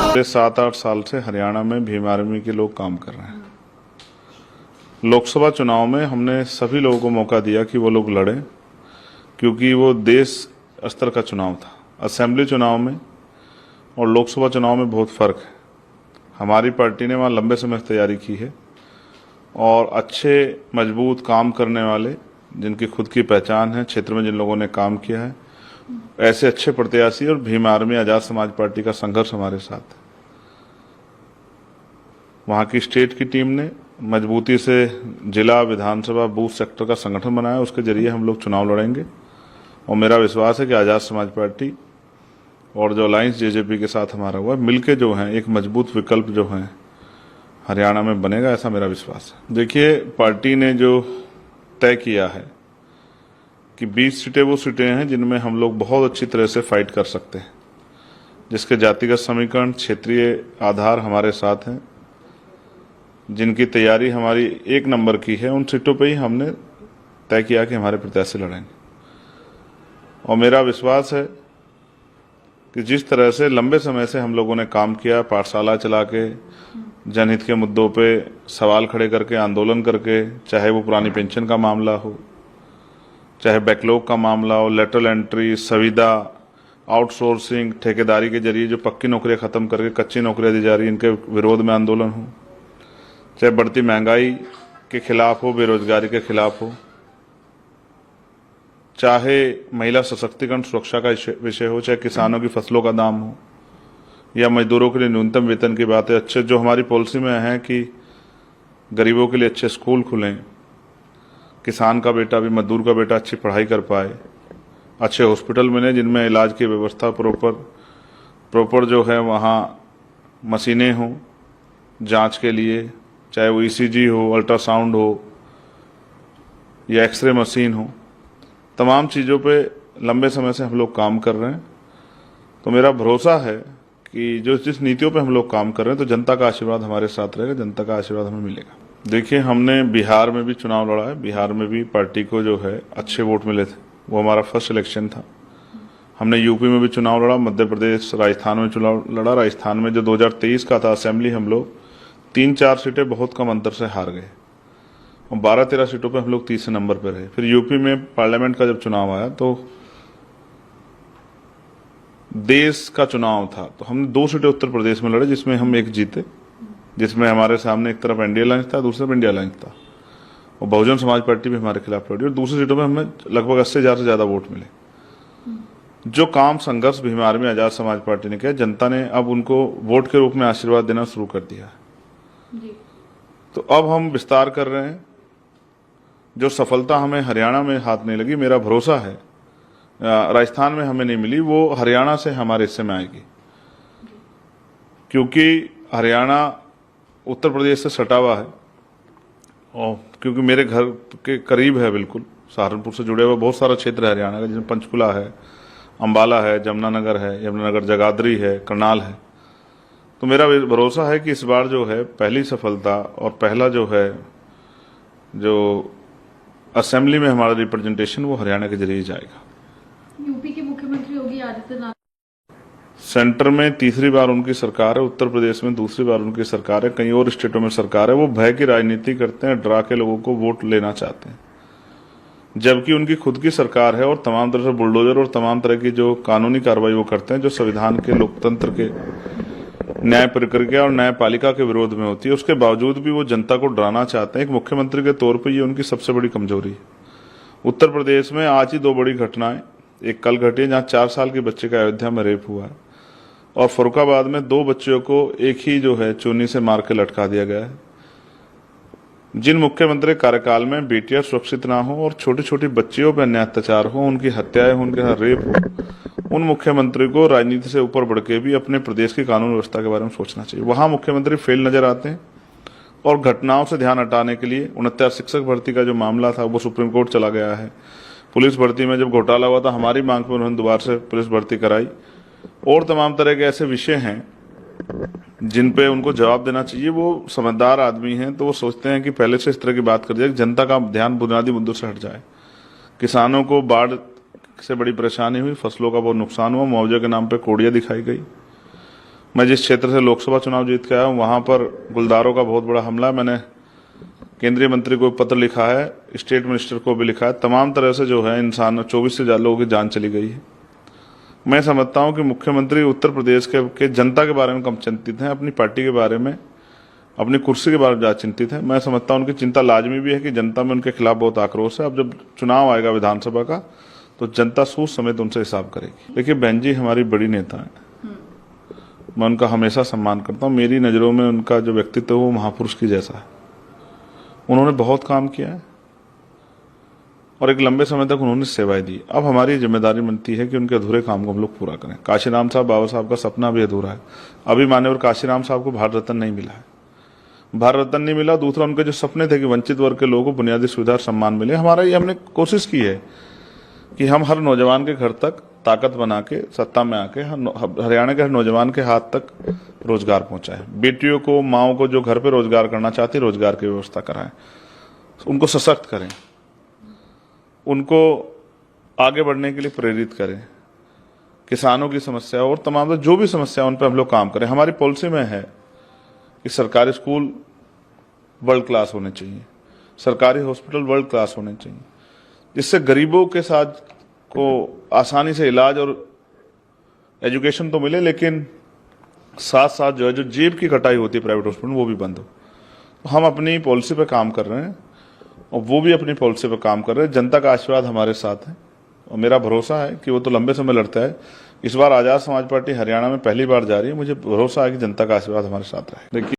पिछले 7-8 साल से हरियाणा में भीम आर्मी के लोग काम कर रहे हैं। लोकसभा चुनाव में हमने सभी लोगों को मौका दिया कि वो लोग लड़ें, क्योंकि वो देश स्तर का चुनाव था। असेंबली चुनाव में और लोकसभा चुनाव में बहुत फ़र्क है। हमारी पार्टी ने वहाँ लंबे समय से तैयारी की है और अच्छे मजबूत काम करने वाले, जिनकी खुद की पहचान है, क्षेत्र में जिन लोगों ने काम किया है, ऐसे अच्छे प्रत्याशी और भीम आर्मी आज़ाद समाज पार्टी का संघर्ष हमारे साथ है। वहाँ की स्टेट की टीम ने मजबूती से जिला, विधानसभा, बूथ सेक्टर का संगठन बनाया। उसके जरिए हम लोग चुनाव लड़ेंगे और मेरा विश्वास है कि आज़ाद समाज पार्टी और जो अलायंस जेजेपी के साथ हमारा हुआ, मिलके जो है एक मजबूत विकल्प जो है हरियाणा में बनेगा, ऐसा मेरा विश्वास है। देखिए, पार्टी ने जो तय किया है कि 20 सीटें वो सीटें हैं जिनमें हम लोग बहुत अच्छी तरह से फाइट कर सकते हैं, जिसके जातिगत समीकरण, क्षेत्रीय आधार हमारे साथ हैं, जिनकी तैयारी हमारी 1 नंबर की है। उन सीटों पे ही हमने तय किया कि हमारे प्रत्याशी लड़ेंगे और मेरा विश्वास है कि जिस तरह से लंबे समय से हम लोगों ने काम किया, पाठशाला चला के, जनहित के मुद्दों पे सवाल खड़े करके, आंदोलन करके, चाहे वो पुरानी पेंशन का मामला हो, चाहे बैकलॉग का मामला हो, लेटरल एंट्री, संविदा, आउटसोर्सिंग, ठेकेदारी के जरिए जो पक्की नौकरियां खत्म करके कच्ची नौकरियां दी जा रही, इनके विरोध में आंदोलन हो, चाहे बढ़ती महंगाई के खिलाफ हो, बेरोजगारी के खिलाफ हो, चाहे महिला सशक्तिकरण सुरक्षा का विषय हो, चाहे किसानों की फसलों का दाम हो, या मजदूरों के लिए न्यूनतम वेतन की बात है। अच्छे जो हमारी पॉलिसी में है कि गरीबों के लिए अच्छे स्कूल खुलें, किसान का बेटा भी, मजदूर का बेटा अच्छी पढ़ाई कर पाए, अच्छे हॉस्पिटल मिले जिनमें इलाज की व्यवस्था प्रॉपर जो है, वहाँ मशीनें हों जांच के लिए, चाहे वो ईसीजी हो, अल्ट्रासाउंड हो या एक्सरे मशीन हो, तमाम चीज़ों पे लंबे समय से हम लोग काम कर रहे हैं। तो मेरा भरोसा है कि जिस नीतियों पे हम लोग काम कर रहे हैं, तो जनता का आशीर्वाद हमारे साथ रहेगा, जनता का आशीर्वाद हमें मिलेगा। देखिए, हमने बिहार में भी चुनाव लड़ा है। बिहार में भी पार्टी को जो है अच्छे वोट मिले थे, वो हमारा फर्स्ट इलेक्शन था। हमने यूपी में भी चुनाव लड़ा, मध्य प्रदेश, राजस्थान में चुनाव लड़ा। राजस्थान में जो 2023 का था असेंबली, हम लोग 3-4 सीटें बहुत कम अंतर से हार गए और 12-13 सीटों पे हम लोग तीसरे नंबर पर रहे। फिर यूपी में पार्लियामेंट का जब चुनाव आया, तो देश का चुनाव था, तो हमने 2 सीटें उत्तर प्रदेश में लड़े, जिसमें हम 1 जीते, जिसमें हमारे सामने एक तरफ एनडीए अलायंस था, दूसरी तरफ इंडिया अलायंस था, और बहुजन समाज पार्टी भी हमारे खिलाफ लड़ी, और दूसरी सीटों में हमें लगभग 80,000 से ज़्यादा वोट मिले। जो काम संघर्ष भीम आर्मी आज़ाद समाज पार्टी ने किया, जनता ने अब उनको वोट के रूप में आशीर्वाद देना शुरू कर दिया है। तो अब हम विस्तार कर रहे हैं। जो सफलता हमें हरियाणा में हाथ नहीं लगी, मेरा भरोसा है राजस्थान में हमें नहीं मिली, वो हरियाणा से हमारे हिस्से में आएगी, क्योंकि हरियाणा उत्तर प्रदेश से सटा हुआ है और क्योंकि मेरे घर के करीब है, बिल्कुल सहारनपुर से जुड़े हुए बहुत सारा क्षेत्र है हरियाणा का, जिसमें पंचकुला है, अंबाला है, जमुनानगर है, यमुनानगर, जगाधरी है, करनाल है। तो मेरा भरोसा है कि इस बार जो है पहली सफलता और पहला जो है जो असेंबली में हमारा रिप्रेजेंटेशन, वो हरियाणा के जरिए जाएगा। यूपी के मुख्यमंत्री योगी आदित्यनाथ सेंटर में तीसरी बार उनकी सरकार है, उत्तर प्रदेश में दूसरी बार उनकी सरकार है, कई और स्टेटों में सरकार है। वो भय की राजनीति करते हैं, डरा के लोगों को वोट लेना चाहते हैं, जबकि उनकी खुद की सरकार है और तमाम तरह से बुलडोजर और तमाम तरह की जो कानूनी कार्रवाई वो करते हैं, जो संविधान के, लोकतंत्र के, न्याय प्रक्रिया और न्यायपालिका के विरोध में होती है। उसके बावजूद भी वो जनता को डराना चाहते हैं। एक मुख्यमंत्री के तौर पर ये उनकी सबसे बड़ी कमजोरी है। उत्तर प्रदेश में आज ही 2 बड़ी घटनाएं, एक कल घटी है जहाँ 4 साल के बच्चे का अयोध्या में रेप हुआ है, और फरुखाबाद में 2 बच्चियों को एक ही जो है चूनी से मार के लटका दिया गया है। जिन मुख्यमंत्री कार्यकाल में बेटियां सुरक्षित ना हो और छोटी छोटी बच्चियों पर अन्याय अत्याचार हो, उनकी हत्याएं हो, उनके साथ रेप हो, उन मुख्यमंत्री को राजनीति से ऊपर बढ़ के भी अपने प्रदेश की कानून व्यवस्था के बारे में सोचना चाहिए। वहां मुख्यमंत्री फेल नजर आते हैं और घटनाओं से ध्यान हटाने के लिए 69 शिक्षक भर्ती का जो मामला था, वो सुप्रीम कोर्ट चला गया है। पुलिस भर्ती में जब घोटाला हुआ था, हमारी मांग पर उन्होंने दोबारा से पुलिस भर्ती कराई, और तमाम तरह के ऐसे विषय हैं जिन पे उनको जवाब देना चाहिए। वो समझदार आदमी हैं, तो वो सोचते हैं कि पहले से इस तरह की बात कर जाए, जनता का ध्यान बुनियादी मुद्दों से हट जाए। किसानों को बाढ़ से बड़ी परेशानी हुई, फसलों का बहुत नुकसान हुआ, मुआवजे के नाम पे कोड़ियां दिखाई गई। मैं जिस क्षेत्र से लोकसभा चुनाव जीत के आया हूं, वहां पर गुलदारों का बहुत बड़ा हमला है। मैंने केंद्रीय मंत्री को पत्र लिखा है, स्टेट मिनिस्टर को भी लिखा है। तमाम तरह से जो है इंसान 24 से ज्यादा लोगों की जान चली गई है। मैं समझता हूं कि मुख्यमंत्री उत्तर प्रदेश के जनता के बारे में कम चिंतित हैं, अपनी पार्टी के बारे में, अपनी कुर्सी के बारे में ज्यादा चिंतित है। मैं समझता हूं उनकी चिंता लाजमी भी है कि जनता में उनके खिलाफ बहुत आक्रोश है। अब जब चुनाव आएगा विधानसभा का, तो जनता सूझ समेत उनसे हिसाब करेगी। देखिए, बहन जी हमारी बड़ी नेता है, मैं उनका हमेशा सम्मान करता हूं। मेरी नजरों में उनका जो व्यक्तित्व है वो महापुरुष की जैसा है। उन्होंने बहुत काम किया है और एक लंबे समय तक उन्होंने सेवाएं दी। अब हमारी जिम्मेदारी बनती है कि उनके अधूरे काम को हम लोग पूरा करें। काशीराम साहब, बाबा साहब का सपना भी अधूरा है। अभी मान्यवर काशीराम साहब को भारत रत्न नहीं मिला है, भारत रत्न नहीं मिला। दूसरा, उनके जो सपने थे कि वंचित वर्ग के लोगों को बुनियादी सुविधा और सम्मान मिले, हमारा ये हमने कोशिश की है कि हम हर नौजवान के घर तक ताकत बना के सत्ता में आके हरियाणा के हर नौजवान के हाथ तक रोजगार पहुंचाए। बेटियों को, माओं को जो घर पे रोजगार करना चाहती, रोजगार की व्यवस्था कराएं, उनको सशक्त करें, उनको आगे बढ़ने के लिए प्रेरित करें। किसानों की समस्या और तमाम जो भी समस्या उन पर हम लोग काम करें। हमारी पॉलिसी में है कि सरकारी स्कूल वर्ल्ड क्लास होने चाहिए, सरकारी हॉस्पिटल वर्ल्ड क्लास होने चाहिए, जिससे गरीबों के साथ को आसानी से इलाज और एजुकेशन तो मिले, लेकिन साथ साथ जो है जो जेब की कटाई होती है प्राइवेट हॉस्पिटल में, वो भी बंद हो। तो हम अपनी पॉलिसी पे काम कर रहे हैं और वो भी अपनी पॉलिसी पे काम कर रहे हैं। जनता का आशीर्वाद हमारे साथ है और मेरा भरोसा है कि वो तो लंबे समय लड़ता है। इस बार आजाद समाज पार्टी हरियाणा में पहली बार जा रही है, मुझे भरोसा है कि जनता का आशीर्वाद हमारे साथ रहे। देखिए,